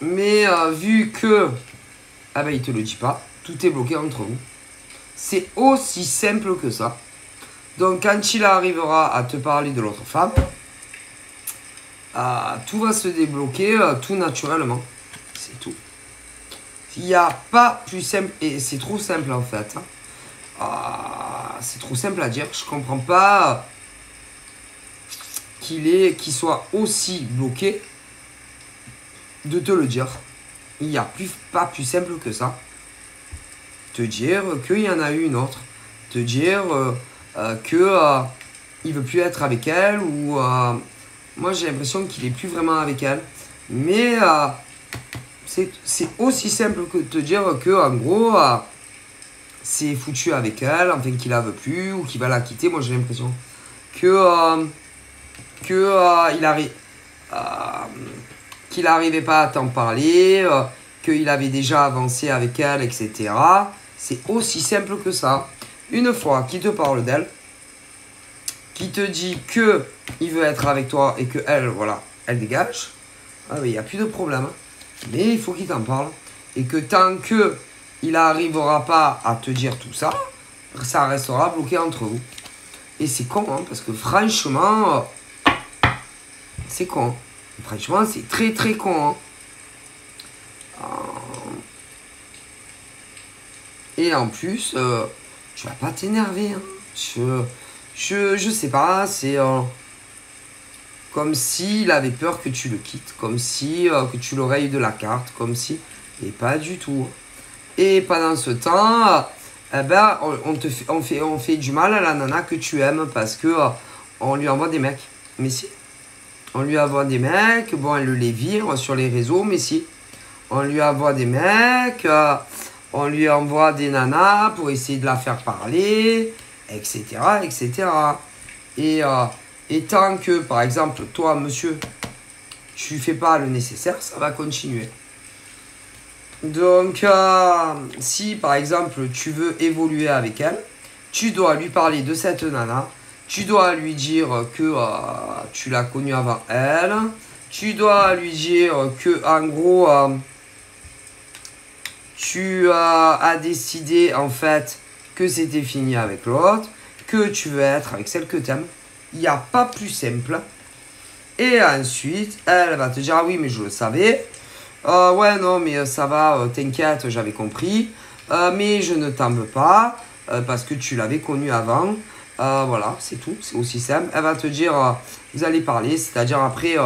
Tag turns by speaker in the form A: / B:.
A: Mais vu que... Ah ben il te le dit pas. Tout est bloqué entre vous. C'est aussi simple que ça. Donc quand il arrivera à te parler de l'autre femme, tout va se débloquer tout naturellement. C'est tout. Il n'y a pas plus simple. Et c'est trop simple en fait. C'est trop simple à dire. Je comprends pas qu'il soit aussi bloqué de te le dire. Il n'y a pas plus simple que ça. Te dire qu'il y en a eu une autre. Te dire il veut plus être avec elle. Ou moi j'ai l'impression qu'il est plus vraiment avec elle. Mais c'est aussi simple que de te dire que en gros c'est foutu avec elle. Enfin qu'il la veut plus ou qu'il va la quitter. Moi j'ai l'impression qu'il n'arrivait pas à t'en parler, qu'il avait déjà avancé avec elle, etc. C'est aussi simple que ça. Une fois qu'il te parle d'elle, qui te dit qu'il veut être avec toi et qu'elle, voilà, elle dégage, il n'y a plus de problème. Mais il faut qu'il t'en parle. Et que tant qu'il n'arrivera pas à te dire tout ça, ça restera bloqué entre vous. Et c'est con, hein, parce que franchement, c'est con. Franchement, c'est très très con. Hein. Et en plus, tu vas pas t'énerver. Hein. Je sais pas, c'est comme s'il avait peur que tu le quittes, comme si que tu le rayes de la carte, comme si... Et pas du tout. Et pendant ce temps, on fait du mal à la nana que tu aimes parce que on lui envoie des mecs. Mais si. On lui envoie des mecs, bon, elle les vire sur les réseaux, mais si. On lui envoie des mecs, on lui envoie des nanas pour essayer de la faire parler, etc., etc. Et tant que, par exemple, toi, monsieur, tu fais pas le nécessaire, ça va continuer. Donc, si, par exemple, tu veux évoluer avec elle, tu dois lui parler de cette nana. Tu dois lui dire que tu l'as connue avant elle. Tu dois lui dire que, en gros, tu as décidé, en fait, que c'était fini avec l'autre. Que tu veux être avec celle que tu aimes. Il n'y a pas plus simple. Et ensuite, elle va te dire, ah oui, mais je le savais. Ouais, non, mais ça va, t'inquiète, j'avais compris. Mais je ne t'en veux pas, parce que tu l'avais connue avant. Voilà, c'est tout, c'est aussi simple. Elle va te dire, vous allez parler, c'est-à-dire après...